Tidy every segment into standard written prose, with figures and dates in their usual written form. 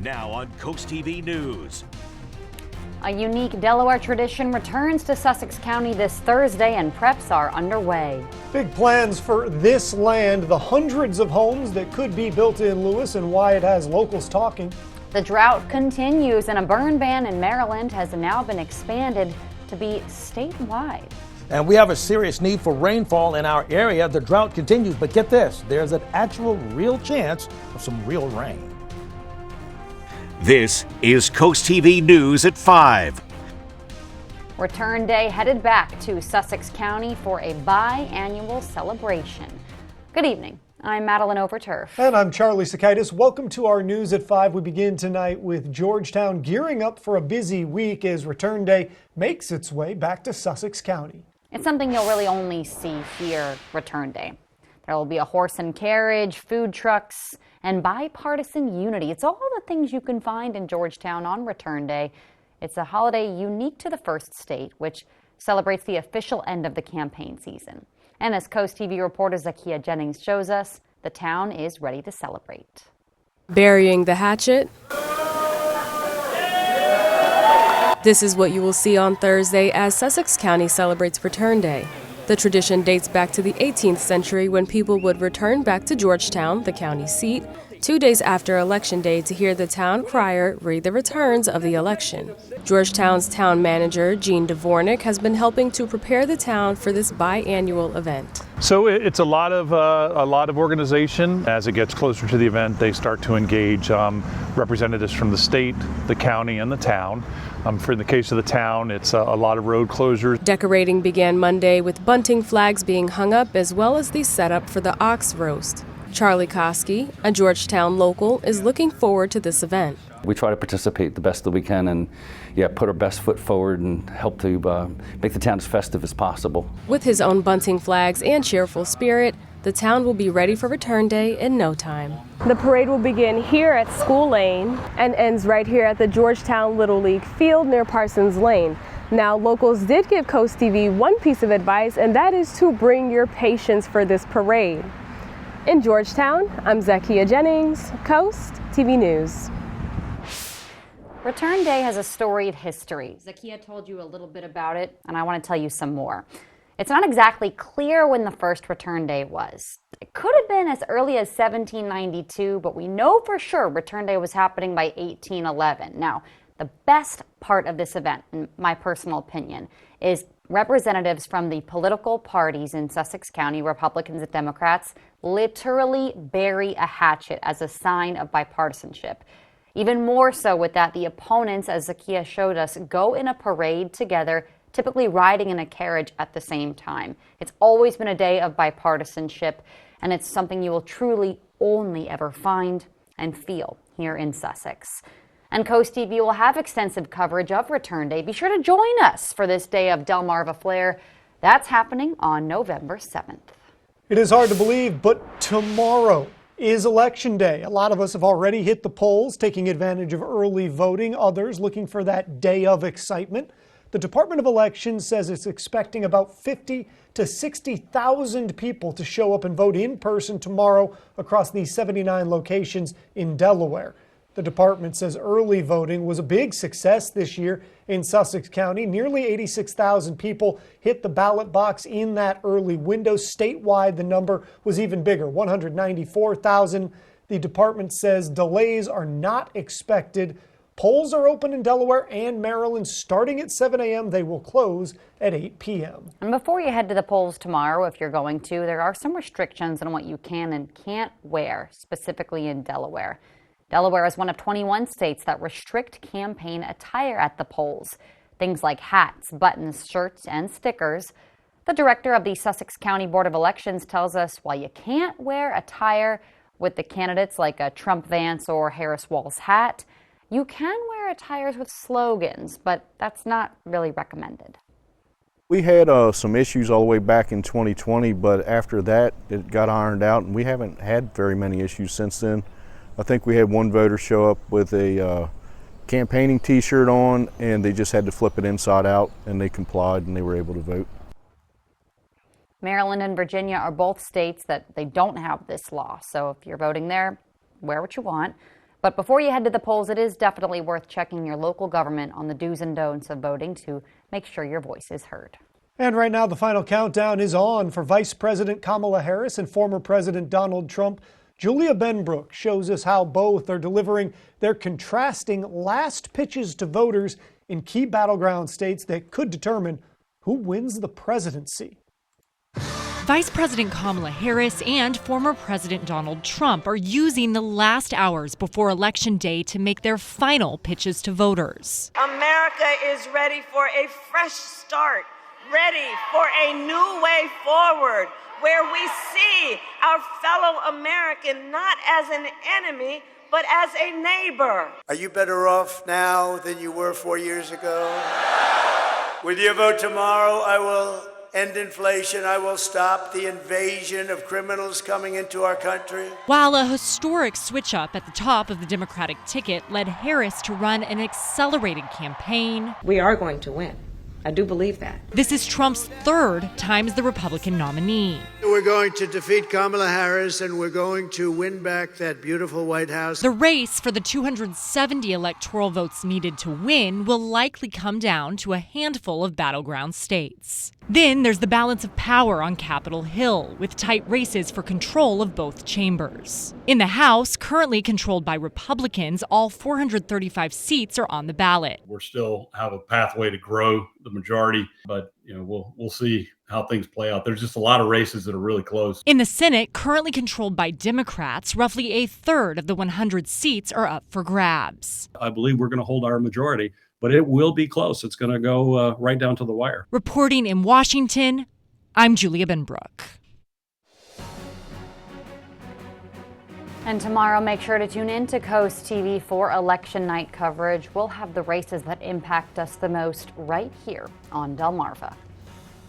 Now on CoastTV News. A unique Delaware tradition returns to Sussex County this Thursday and preps are underway. Big plans for this land, the hundreds of homes that could be built in Lewes and why it has locals talking. The drought continues and a burn ban in Maryland has now been expanded to be statewide. And we have a serious need for rainfall in our area. The drought continues, but get this, there's an actual real chance of some real rain. This is CoastTV News at 5. Return Day headed back to Sussex County for a biannual celebration. Good evening. I'm Madeline Overturf. And I'm Charlie Sakaitis. Welcome to our News at 5. We begin tonight with Georgetown gearing up for a busy week as Return Day makes its way back to Sussex County. It's something you'll really only see here Return Day. There will be a horse and carriage, food trucks, and bipartisan unity. It's all the things you can find in Georgetown on Return Day. It's a holiday unique to the first state, which celebrates the official end of the campaign season. And as Coast TV reporter Zakia Jennings shows us, the town is ready to celebrate. Burying the hatchet. This is what you will see on Thursday as Sussex County celebrates Return Day. The tradition dates back to the 18th century when people would return back to Georgetown, the county seat, 2 days after Election Day to hear the town crier read the returns of the election. Georgetown's town manager, Jean Dvornik, has been helping to prepare the town for this biannual event. So it's a lot of organization. As it gets closer to the event, they start to engage representatives from the state, the county, and the town. For the case of the town, it's a lot of road closures. Decorating began Monday with bunting flags being hung up as well as the setup for the ox roast. Charlie Koski, a Georgetown local, is looking forward to this event. We try to participate the best that we can and put our best foot forward and help to make the town as festive as possible. With his own bunting flags and cheerful spirit, the town will be ready for Return Day in no time. The parade will begin here at School Lane and ends right here at the Georgetown Little League field near Parsons Lane. Now, locals did give Coast TV one piece of advice, and that is to bring your patience for this parade. In Georgetown, I'm Zakia Jennings, Coast TV News. Return Day has a storied history. Zakia told you a little bit about it, and I want to tell you some more. It's not exactly clear when the first Return Day was. It could have been as early as 1792, but we know for sure Return Day was happening by 1811. Now, the best part of this event, in my personal opinion, is representatives from the political parties in Sussex County, Republicans and Democrats, literally bury a hatchet as a sign of bipartisanship. Even more so with that, the opponents, as Zakia showed us, go in a parade together, typically riding in a carriage at the same time. It's always been a day of bipartisanship, and it's something you will truly only ever find and feel here in Sussex. And Coast TV will have extensive coverage of Return Day. Be sure to join us for this day of Delmarva Flair. That's happening on November 7th. It is hard to believe, but tomorrow is Election Day. A lot of us have already hit the polls, taking advantage of early voting. Others looking for that day of excitement. The Department of Elections says it's expecting about 50 to 60,000 people to show up and vote in person tomorrow across these 79 locations in Delaware. The department says early voting was a big success this year in Sussex County. Nearly 86,000 people hit the ballot box in that early window. Statewide, the number was even bigger, 194,000. The department says delays are not expected. Polls are open in Delaware and Maryland starting at 7 a.m. They will close at 8 p.m. And before you head to the polls tomorrow, if you're going to, there are some restrictions on what you can and can't wear, specifically in Delaware. Delaware is one of 21 states that restrict campaign attire at the polls. Things like hats, buttons, shirts, and stickers. The director of the Sussex County Board of Elections tells us while you can't wear attire with the candidates like a Trump Vance or Harris Walz hat, you can wear attires with slogans, but that's not really recommended. We had some issues all the way back in 2020, but after that it got ironed out and we haven't had very many issues since then. I think we had one voter show up with a campaigning t-shirt on and they just had to flip it inside out and they complied and they were able to vote. Maryland and Virginia are both states that they don't have this law. So if you're voting there, wear what you want. But before you head to the polls, it is definitely worth checking your local government on the do's and don'ts of voting to make sure your voice is heard. And right now, the final countdown is on for Vice President Kamala Harris and former President Donald Trump. Julia Benbrook shows us how both are delivering their contrasting last pitches to voters in key battleground states that could determine who wins the presidency. Vice President Kamala Harris and former President Donald Trump are using the last hours before Election Day to make their final pitches to voters. America is ready for a fresh start, ready for a new way forward, where we see our fellow American not as an enemy, but as a neighbor. Are you better off now than you were 4 years ago? With your vote tomorrow, I will end inflation. I will stop the invasion of criminals coming into our country. While a historic switch-up at the top of the Democratic ticket led Harris to run an accelerated campaign. We are going to win. I do believe that. This is Trump's third time as the Republican nominee. We're going to defeat Kamala Harris, and we're going to win back that beautiful White House. The race for the 270 electoral votes needed to win will likely come down to a handful of battleground states. Then there's the balance of power on Capitol Hill, with tight races for control of both chambers. In the House, currently controlled by Republicans, all 435 seats are on the ballot. We're still have a pathway to grow the majority, but we'll see how things play out. There's just a lot of races that are really close. In the Senate, currently controlled by Democrats, roughly a third of the 100 seats are up for grabs. I believe we're going to hold our majority, but it will be close. It's going to go right down to the wire. Reporting in Washington, I'm Julia Benbrook. And tomorrow, make sure to tune in to Coast TV for election night coverage. We'll have the races that impact us the most right here on Delmarva.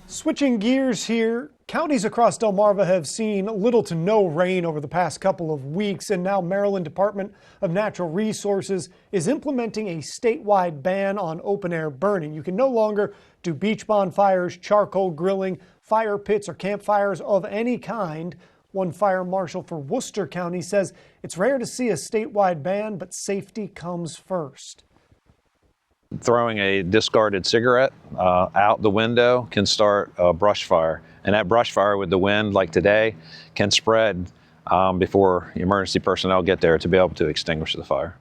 Switching gears here, counties across Delmarva have seen little to no rain over the past couple of weeks, and now Maryland Department of Natural Resources is implementing a statewide ban on open-air burning. You can no longer do beach bonfires, charcoal grilling, fire pits, or campfires of any kind. One fire marshal for Worcester County says it's rare to see a statewide ban, but safety comes first. Throwing a discarded cigarette out the window can start a brush fire. And that brush fire with the wind, like today, can spread before emergency personnel get there to be able to extinguish the fire.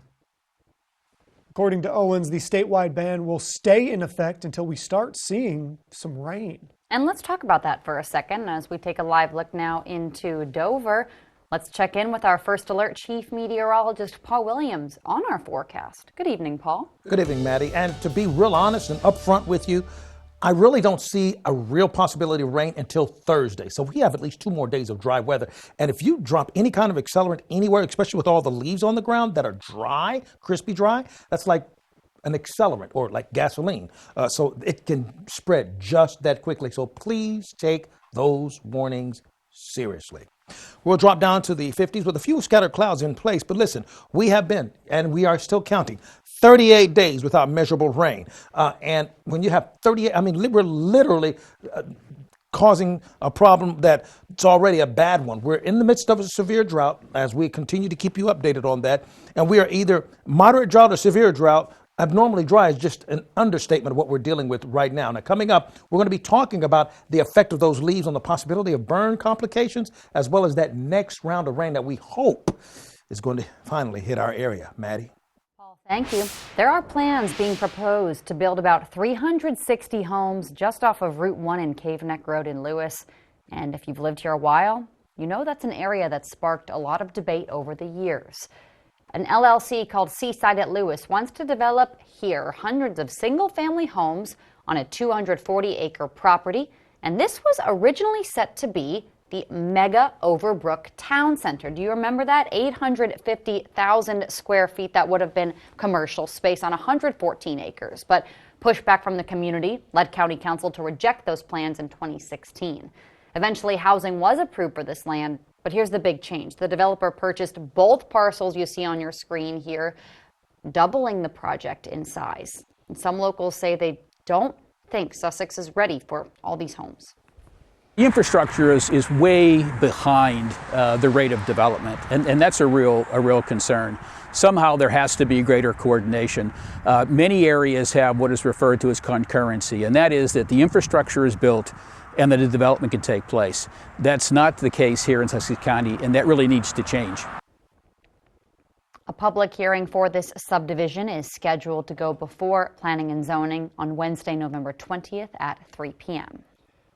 According to Owens, the statewide ban will stay in effect until we start seeing some rain. And let's talk about that for a second as we take a live look now into Dover. Let's check in with our First Alert Chief Meteorologist, Paul Williams, on our forecast. Good evening, Paul. Good evening, Maddie. And to be real honest and upfront with you, I really don't see a real possibility of rain until Thursday. So we have at least 2 more days of dry weather. And if you drop any kind of accelerant anywhere, especially with all the leaves on the ground that are dry, crispy dry, that's like an accelerant or like gasoline. So it can spread just that quickly. So please take those warnings seriously. We'll drop down to the 50s with a few scattered clouds in place. But listen, we have been, and we are still counting, 38 days without measurable rain. And when you have 38, I mean, we're literally causing a problem that's already a bad one. We're in the midst of a severe drought, as we continue to keep you updated on that. And we are either moderate drought or severe drought. Abnormally dry is just an understatement of what we're dealing with right now. Now, coming up, we're going to be talking about the effect of those leaves on the possibility of burn complications, as well as that next round of rain that we hope is going to finally hit our area. Maddie? Paul, thank you. There are plans being proposed to build about 360 homes just off of Route 1 and Cave Neck Road in Lewes. And if you've lived here a while, you know that's an area that sparked a lot of debate over the years. An LLC called Seaside at Lewes wants to develop here hundreds of single-family homes on a 240-acre property, and this was originally set to be the mega Overbrook Town Center. Do you remember that? 850,000 square feet that would have been commercial space on 114 acres, but pushback from the community led County Council to reject those plans in 2016. Eventually, housing was approved for this land. But here's the big change. The developer purchased both parcels you see on your screen here, doubling the project in size. And some locals say they don't think Sussex is ready for all these homes. Infrastructure is way behind the rate of development, and that's a real concern. Somehow there has to be greater coordination. Many areas have what is referred to as concurrency, and that is that the infrastructure is built and that the development can take place. That's not the case here in Sussex County, and that really needs to change. A public hearing for this subdivision is scheduled to go before Planning and Zoning on Wednesday, November 20th at 3 p.m.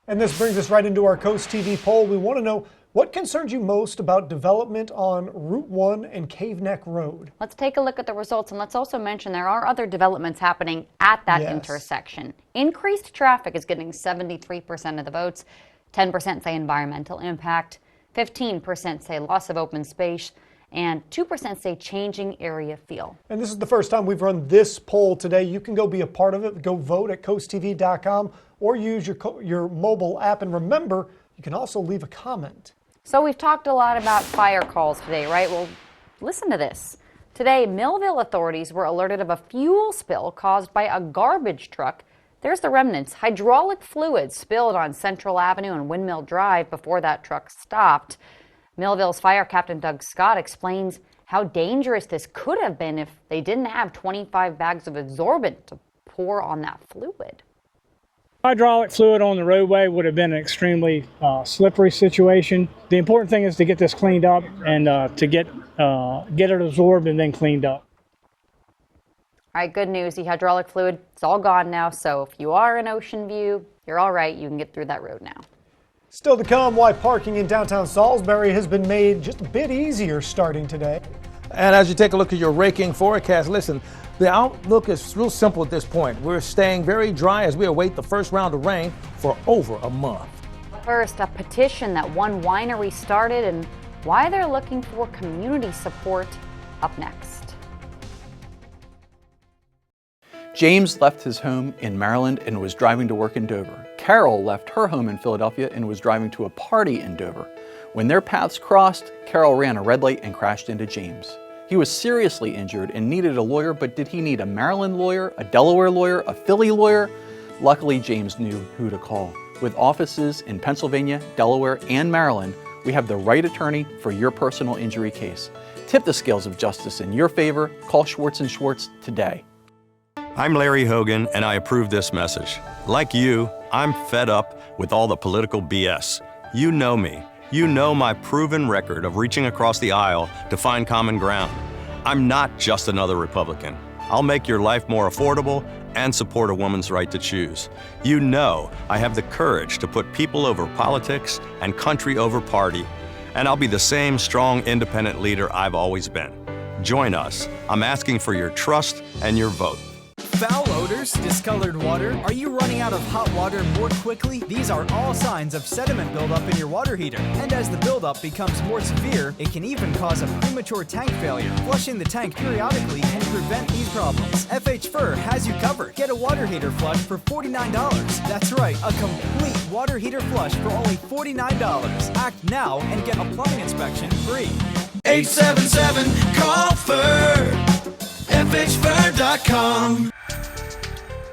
And this brings us right into our Coast TV poll. We want to know what concerns you most about development on Route 1 and Cave Neck Road. Let's take a look at the results, and let's also mention there are other developments happening at that intersection. Increased traffic is getting 73% of the votes. 10% say environmental impact, 15% say loss of open space, and 2% say changing area feel. And this is the first time we've run this poll today. You can go be a part of it. Go vote at coasttv.com or use your mobile app. And remember, you can also leave a comment. So we've talked a lot about fire calls today, right? Well, listen to this. Today, Millville authorities were alerted of a fuel spill caused by a garbage truck. There's the remnants. Hydraulic fluid spilled on Central Avenue and Windmill Drive before that truck stopped. Millville's Fire Captain Doug Scott explains how dangerous this could have been if they didn't have 25 bags of absorbent to pour on that fluid. Hydraulic fluid on the roadway would have been an extremely slippery situation. The important thing is to get this cleaned up and to get it absorbed and then cleaned up. All right, good news. The hydraulic fluid, it's all gone now. So if you are in Ocean View, you're all right. You can get through that road now. Still to come, why parking in downtown Salisbury has been made just a bit easier starting today. And as you take a look at your raking forecast, listen, the outlook is real simple at this point. We're staying very dry as we await the first round of rain for over a month. First, a petition that one winery started and why they're looking for community support up next. James left his home in Maryland and was driving to work in Dover. Carol left her home in Philadelphia and was driving to a party in Dover. When their paths crossed, Carol ran a red light and crashed into James. He was seriously injured and needed a lawyer, but did he need a Maryland lawyer, a Delaware lawyer, a Philly lawyer? Luckily, James knew who to call. With offices in Pennsylvania, Delaware, and Maryland, we have the right attorney for your personal injury case. Tip the scales of justice in your favor. Call Schwartz & Schwartz today. I'm Larry Hogan, and I approve this message. Like you, I'm fed up with all the political BS. You know me. You know my proven record of reaching across the aisle to find common ground. I'm not just another Republican. I'll make your life more affordable and support a woman's right to choose. You know I have the courage to put people over politics and country over party. And I'll be the same strong, independent leader I've always been. Join us. I'm asking for your trust and your vote. Foul odors, discolored water, are you running out of hot water more quickly? These are all signs of sediment buildup in your water heater. And as the buildup becomes more severe, it can even cause a premature tank failure. Flushing the tank periodically can prevent these problems. FH Fur has you covered. Get a water heater flush for $49. That's right, a complete water heater flush for only $49. Act now and get a plumbing inspection free. 877-CALL-FUR. FHFur.com.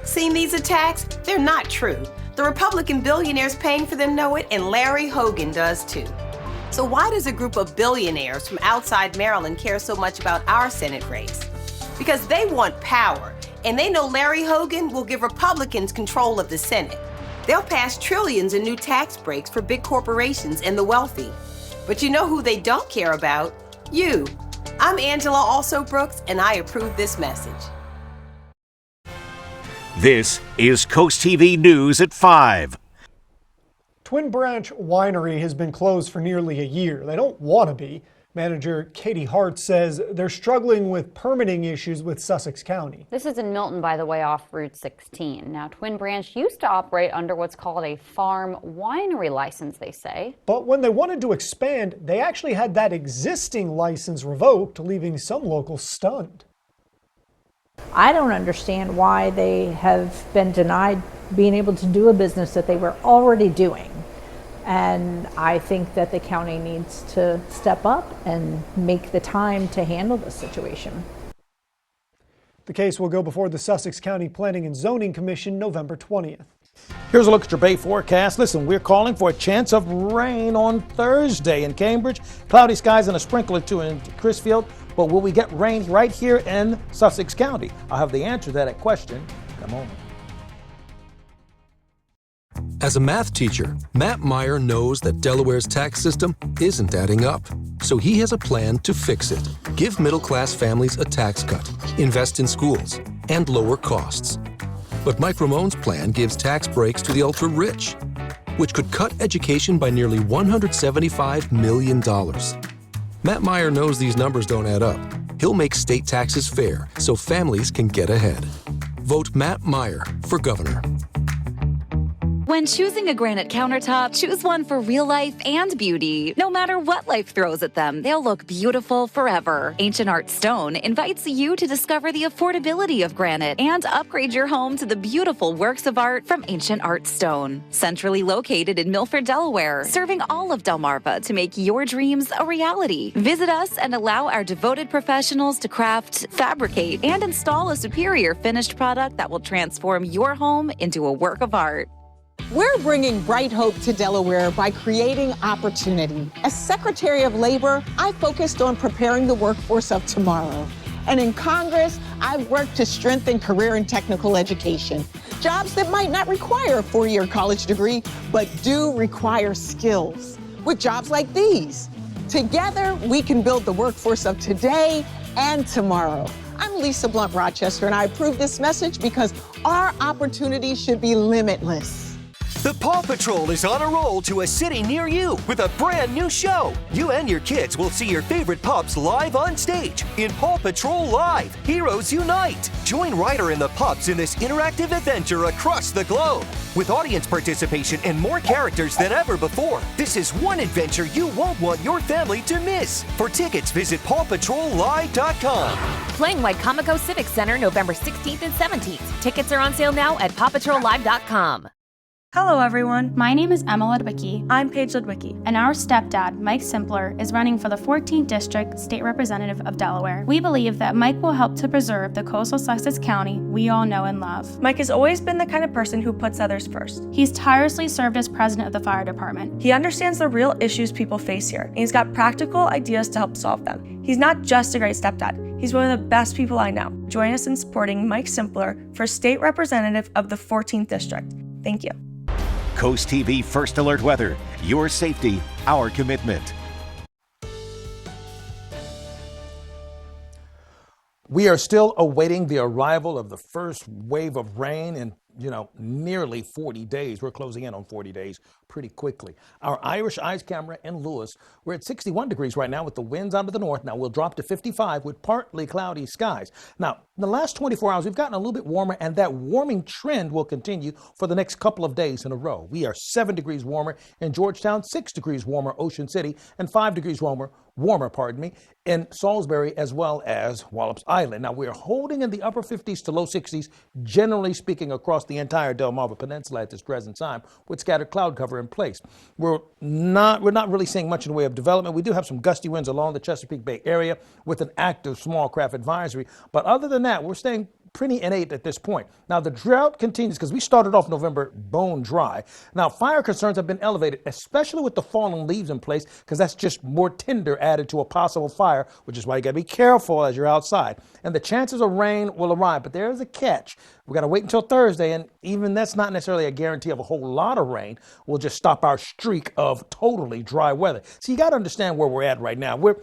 Seen these attacks? They're not true. The Republican billionaires paying for them know it, and Larry Hogan does too. So why does a group of billionaires from outside Maryland care so much about our Senate race? Because they want power, and they know Larry Hogan will give Republicans control of the Senate. They'll pass trillions in new tax breaks for big corporations and the wealthy. But you know who they don't care about? You. I'm Angela Also Brooks, and I approve this message. This is Coast TV News at 5. Twin Branch Winery has been closed for nearly a year. They don't want to be. Manager Katie Hart says they're struggling with permitting issues with Sussex County. This is in Milton, by the way, off Route 16. Now, Twin Branch used to operate under what's called a farm winery license, they say. But when they wanted to expand, they actually had that existing license revoked, leaving some locals stunned. I don't understand why they have been denied being able to do a business that they were already doing. And I think that the county needs to step up and make the time to handle this situation. The case will go before the Sussex County Planning and Zoning Commission November 20th. Here's a look at your Bay forecast. Listen, we're calling for a chance of rain on Thursday in Cambridge. Cloudy skies and a sprinkle or two in Crisfield. But will we get rain right here in Sussex County? I'll have the answer to that question in a moment. As a math teacher, Matt Meyer knows that Delaware's tax system isn't adding up. So he has a plan to fix it. Give middle-class families a tax cut, invest in schools, and lower costs. But Mike Ramone's plan gives tax breaks to the ultra-rich, which could cut education by nearly $175 million. Matt Meyer knows these numbers don't add up. He'll make state taxes fair so families can get ahead. Vote Matt Meyer for governor. When choosing a granite countertop, choose one for real life and beauty. No matter what life throws at them, they'll look beautiful forever. Ancient Art Stone invites you to discover the affordability of granite and upgrade your home to the beautiful works of art from Ancient Art Stone. Centrally located in Milford, Delaware, serving all of Delmarva to make your dreams a reality. Visit us and allow our devoted professionals to craft, fabricate, and install a superior finished product that will transform your home into a work of art. We're bringing bright hope to Delaware by creating opportunity. As Secretary of Labor, I focused on preparing the workforce of tomorrow. And in Congress, I've worked to strengthen career and technical education. Jobs that might not require a four-year college degree, but do require skills. With jobs like these. Together, we can build the workforce of today and tomorrow. I'm Lisa Blunt Rochester, and I approve this message because our opportunities should be limitless. The Paw Patrol is on a roll to a city near you with a brand new show. You and your kids will see your favorite pups live on stage in Paw Patrol Live, Heroes Unite. Join Ryder and the pups in this interactive adventure across the globe. With audience participation and more characters than ever before, this is one adventure you won't want your family to miss. For tickets, visit PawPatrolLive.com. Playing White Comico Civic Center November 16th and 17th. Tickets are on sale now at PawPatrolLive.com. Hello everyone, my name is Emma Ludwicki. I'm Paige Ludwicki. And our stepdad, Mike Simpler, is running for the 14th District State Representative of Delaware. We believe that Mike will help to preserve the coastal Sussex County we all know and love. Mike has always been the kind of person who puts others first. He's tirelessly served as president of the fire department. He understands the real issues people face here, and he's got practical ideas to help solve them. He's not just a great stepdad, he's one of the best people I know. Join us in supporting Mike Simpler for State Representative of the 14th District. Thank you. Coast TV First Alert Weather. Your safety, our commitment. We are still awaiting the arrival of the first wave of rain in, nearly 40 days. We're closing in on 40 days pretty quickly. Our Irish Eyes camera in Lewes, we're at 61 degrees right now with the winds out of the north. Now we'll drop to 55 with partly cloudy skies. Now, in the last 24 hours, we've gotten a little bit warmer, and that warming trend will continue for the next couple of days in a row. We are 7 degrees warmer in Georgetown, 6 degrees warmer Ocean City, and 5 degrees warmer in Salisbury as well as Wallops Island. Now, we're holding in the upper 50s to low 60s, generally speaking, across the entire Delmarva Peninsula at this present time, with scattered cloud cover in place. We're not really seeing much in the way of development. We do have some gusty winds along the Chesapeake Bay area with an active small craft advisory. But other than that, we're staying pretty innate at this point. Now, the drought continues because we started off November bone dry. Now, fire concerns have been elevated, especially with the fallen leaves in place, because that's just more tinder added to a possible fire, which is why you got to be careful as you're outside. And the chances of rain will arrive, but there is a catch. We got to wait until Thursday, and even that's not necessarily a guarantee of a whole lot of rain. We'll just stop our streak of totally dry weather. So you got to understand where we're at right now. We're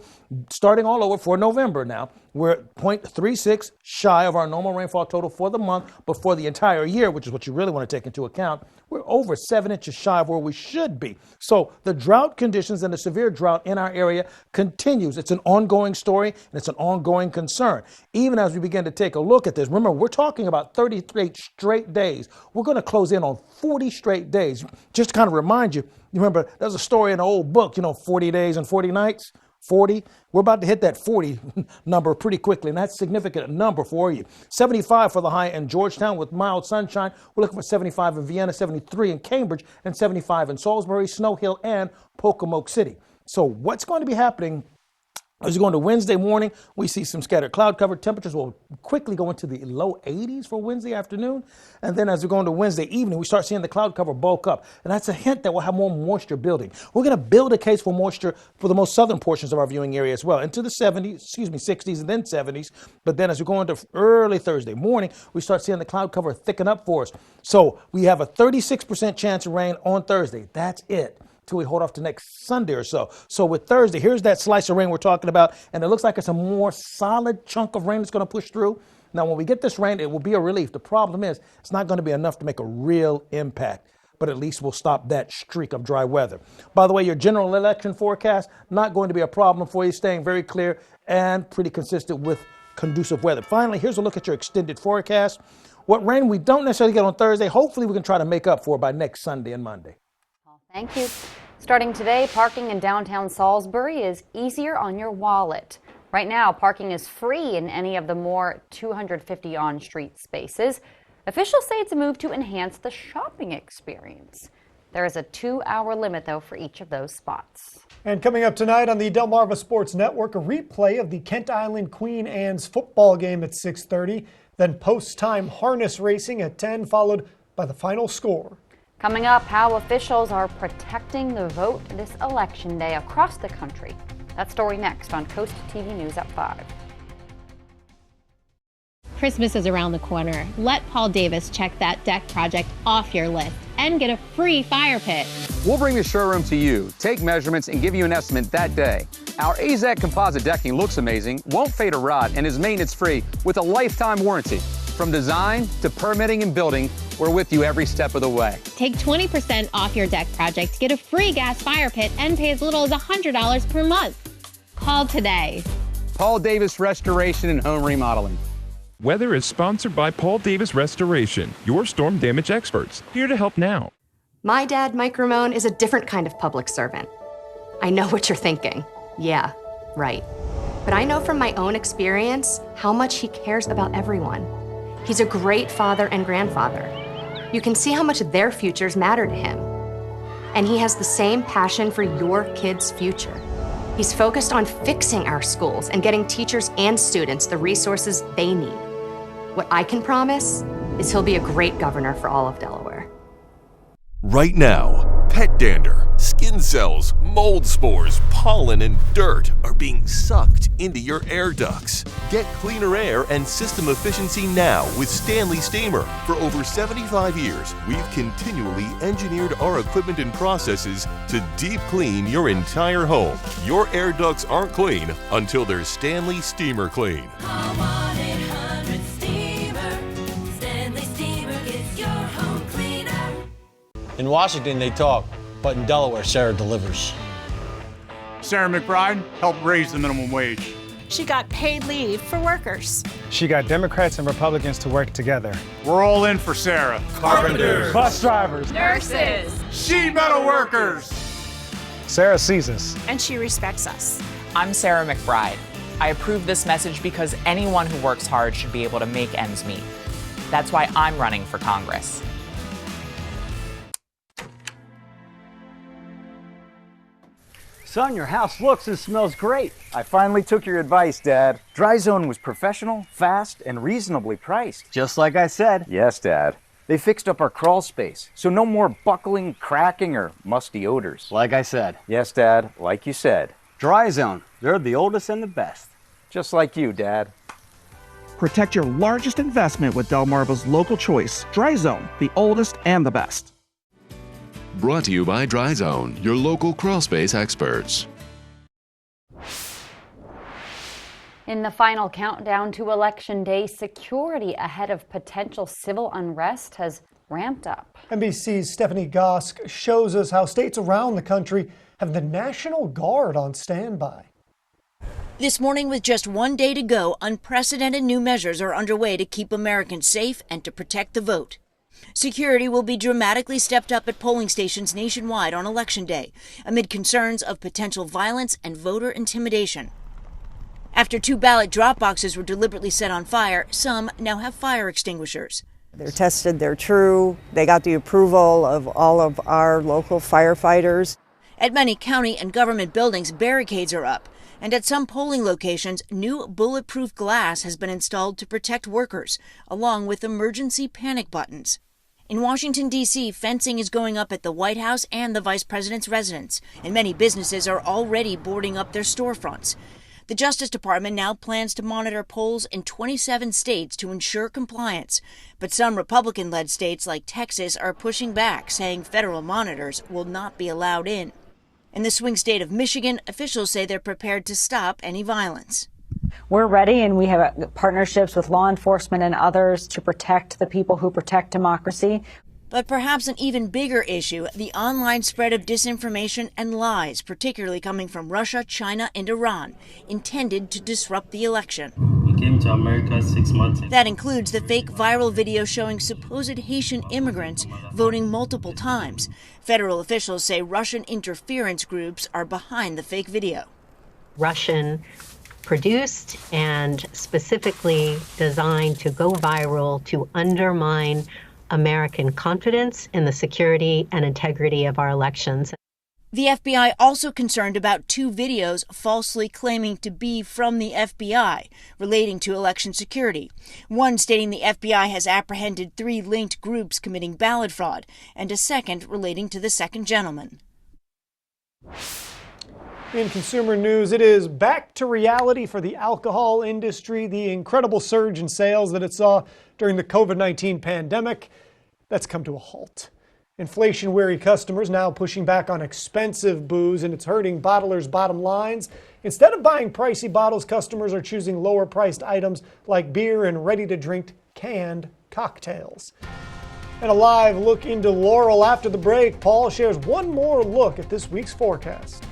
starting all over for November now. We're at 0.36 shy of our normal rainfall total for the month, but for the entire year, which is what you really want to take into account, we're over 7 inches shy of where we should be. So the drought conditions and the severe drought in our area continues. It's an ongoing story, and it's an ongoing concern. Even as we begin to take a look at this, remember, we're talking about 38 straight days. We're going to close in on 40 straight days. Just to kind of remind you, remember, there's a story in an old book, 40 days and 40 nights. 40. We're about to hit that 40 number pretty quickly, and that's a significant number for you. 75 for the high in Georgetown with mild sunshine. We're looking for 75 in Vienna, 73 in Cambridge, and 75 in Salisbury, Snow Hill, and Pocomoke City. So what's going to be happening As you go into Wednesday morning, we see some scattered cloud cover. Temperatures will quickly go into the low 80s for Wednesday afternoon. And then as we go into Wednesday evening, we start seeing the cloud cover bulk up. And that's a hint that we'll have more moisture building. We're going to build a case for moisture for the most southern portions of our viewing area as well, into the 60s, and then 70s. But then as we go into early Thursday morning, we start seeing the cloud cover thicken up for us. So we have a 36% chance of rain on Thursday. That's it. Till we hold off to next Sunday or so. So with Thursday, here's that slice of rain we're talking about, and it looks like it's a more solid chunk of rain that's going to push through. Now, when we get this rain, it will be a relief. The problem is it's not going to be enough to make a real impact, but at least we'll stop that streak of dry weather. By the way, your general election forecast, not going to be a problem for you, staying very clear and pretty consistent with conducive weather. Finally, here's a look at your extended forecast. What rain we don't necessarily get on Thursday, hopefully we can try to make up for by next Sunday and Monday. Thank you. Starting today, parking in downtown Salisbury is easier on your wallet. Right now, parking is free in any of the more 250 on-street spaces. Officials say it's a move to enhance the shopping experience. There is a 2-hour limit, though, for each of those spots. And coming up tonight on the Delmarva Sports Network, a replay of the Kent Island Queen Anne's football game at 6:30, then post-time harness racing at 10, followed by the final score. Coming up, how officials are protecting the vote this election day across the country. That story next on Coast TV News at 5. Christmas is around the corner. Let Paul Davis check that deck project off your list and get a free fire pit. We'll bring the showroom to you, take measurements, and give you an estimate that day. Our AZAC composite decking looks amazing, won't fade or rot, and is maintenance-free with a lifetime warranty. From design to permitting and building, we're with you every step of the way. Take 20% off your deck project, get a free gas fire pit, and pay as little as $100 per month. Call today. Paul Davis Restoration and Home Remodeling. Weather is sponsored by Paul Davis Restoration, your storm damage experts, here to help now. My dad, Mike Ramone, is a different kind of public servant. I know what you're thinking. Yeah, right. But I know from my own experience how much he cares about everyone. He's a great father and grandfather. You can see how much their futures matter to him. And he has the same passion for your kids' future. He's focused on fixing our schools and getting teachers and students the resources they need. What I can promise is he'll be a great governor for all of Delaware. Right now, pet dander, skin cells, mold spores, pollen, and dirt are being sucked into your air ducts. Get cleaner air and system efficiency now with Stanley Steamer. For over 75 years, we've continually engineered our equipment and processes to deep clean your entire home. Your air ducts aren't clean until they're Stanley Steamer clean. In Washington, they talk, but in Delaware, Sarah delivers. Sarah McBride helped raise the minimum wage. She got paid leave for workers. She got Democrats and Republicans to work together. We're all in for Sarah. Carpenters, bus drivers, nurses, sheet metal workers. Sarah sees us. And she respects us. I'm Sarah McBride. I approve this message because anyone who works hard should be able to make ends meet. That's why I'm running for Congress. Son, your house looks and smells great. I finally took your advice, Dad. Dry Zone was professional, fast, and reasonably priced. Just like I said. Yes, Dad. They fixed up our crawl space, so no more buckling, cracking, or musty odors. Like I said. Yes, Dad, like you said. Dry Zone, they're the oldest and the best. Just like you, Dad. Protect your largest investment with Delmarva's local choice, Dry Zone, the oldest and the best. Brought to you by Dry Zone, your local crawl space experts. In the final countdown to Election Day, security ahead of potential civil unrest has ramped up. NBC's Stephanie Gosk shows us how states around the country have the National Guard on standby. This morning, with just one day to go, unprecedented new measures are underway to keep Americans safe and to protect the vote. Security will be dramatically stepped up at polling stations nationwide on Election Day, amid concerns of potential violence and voter intimidation. After 2 ballot drop boxes were deliberately set on fire, some now have fire extinguishers. They're tested, they're true. They got the approval of all of our local firefighters. At many county and government buildings, barricades are up. And at some polling locations, new bulletproof glass has been installed to protect workers, along with emergency panic buttons. In Washington, D.C., fencing is going up at the White House and the Vice President's residence, and many businesses are already boarding up their storefronts. The Justice Department now plans to monitor polls in 27 states to ensure compliance, but some Republican-led states like Texas are pushing back, saying federal monitors will not be allowed in. In the swing state of Michigan, officials say they're prepared to stop any violence. We're ready, and we have partnerships with law enforcement and others to protect the people who protect democracy. But perhaps an even bigger issue, the online spread of disinformation and lies, particularly coming from Russia, China, and Iran, intended to disrupt the election. We came to America 6 months ago. That includes the fake viral video showing supposed Haitian immigrants voting multiple times. Federal officials say Russian interference groups are behind the fake video. Russian produced and specifically designed to go viral to undermine American confidence in the security and integrity of our elections. The FBI also concerned about 2 videos falsely claiming to be from the FBI relating to election security. One stating the FBI has apprehended 3 linked groups committing ballot fraud, and a second relating to the second gentleman. In consumer news, it is back to reality for the alcohol industry. The incredible surge in sales that it saw during the COVID-19 pandemic, that's come to a halt. Inflation-weary customers now pushing back on expensive booze, and it's hurting bottlers' bottom lines. Instead of buying pricey bottles, customers are choosing lower-priced items like beer and ready-to-drink canned cocktails. And a live look into Laurel after the break. Paul shares one more look at this week's forecast.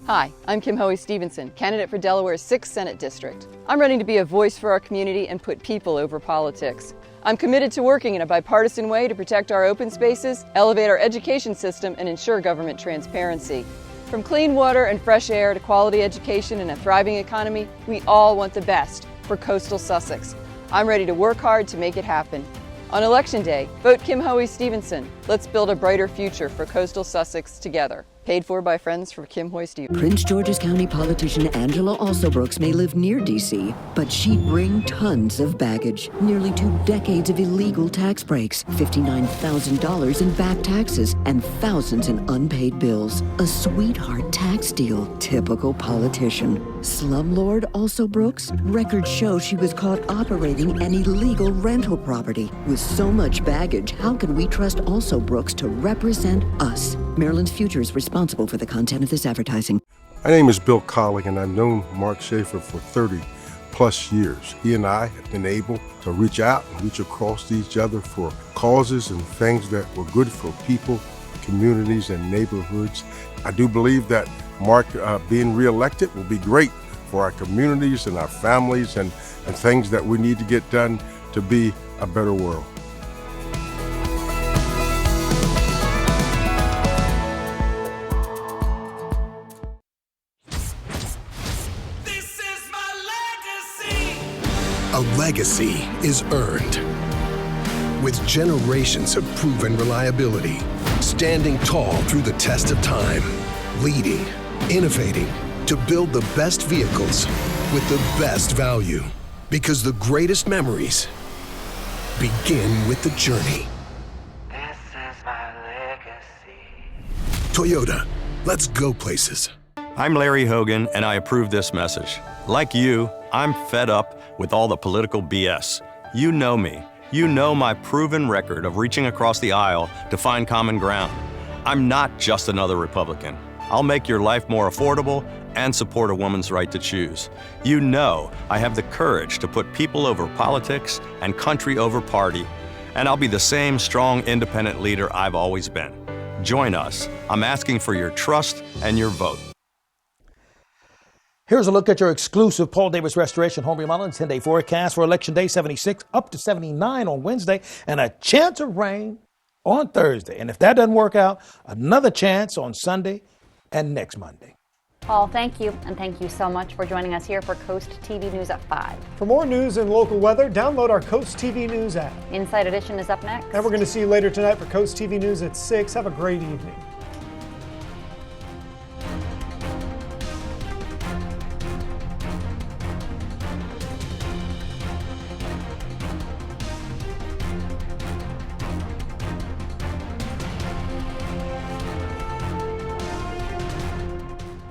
Hi, I'm Kim Hoey-Stevenson, candidate for Delaware's 6th Senate District. I'm running to be a voice for our community and put people over politics. I'm committed to working in a bipartisan way to protect our open spaces, elevate our education system, and ensure government transparency. From clean water and fresh air to quality education and a thriving economy, we all want the best for coastal Sussex. I'm ready to work hard to make it happen. On Election Day, vote Kim Hoey-Stevenson. Let's build a brighter future for coastal Sussex together. Paid for by friends from Kim Hoey-Stevenson. Prince George's County politician Angela Alsobrooks may live near D.C., but she'd bring tons of baggage. Nearly 2 decades of illegal tax breaks, $59,000 in back taxes, and thousands in unpaid bills. A sweetheart tax deal. Typical politician. Slumlord Alsobrooks? Records show she was caught operating an illegal rental property. With so much baggage, how can we trust Alsobrooks to represent us? Maryland's Future is responsible for the content of this advertising. My name is Bill Colling, and I've known Mark Schaefer for 30+ years. He and I have been able to reach out and reach across to each other for causes and things that were good for people, communities, and neighborhoods. I do believe that Mark being reelected will be great for our communities and our families and things that we need to get done to be a better world. A legacy is earned with generations of proven reliability, standing tall through the test of time, leading, innovating to build the best vehicles with the best value. Because the greatest memories begin with the journey. This is my legacy. Toyota, let's go places. I'm Larry Hogan, and I approve this message. Like you, I'm fed up with all the political BS. You know me. You know my proven record of reaching across the aisle to find common ground. I'm not just another Republican. I'll make your life more affordable and support a woman's right to choose. You know I have the courage to put people over politics and country over party, and I'll be the same strong, independent leader I've always been. Join us. I'm asking for your trust and your vote. Here's a look at your exclusive Paul Davis Restoration Home Remodeling 10-day forecast for Election Day. 76 up to 79 on Wednesday, and a chance of rain on Thursday. And if that doesn't work out, another chance on Sunday and next Monday. Paul, thank you, and thank you so much for joining us here for Coast TV News at 5. For more news and local weather, download our Coast TV News app. Inside Edition is up next. And we're going to see you later tonight for Coast TV News at 6. Have a great evening.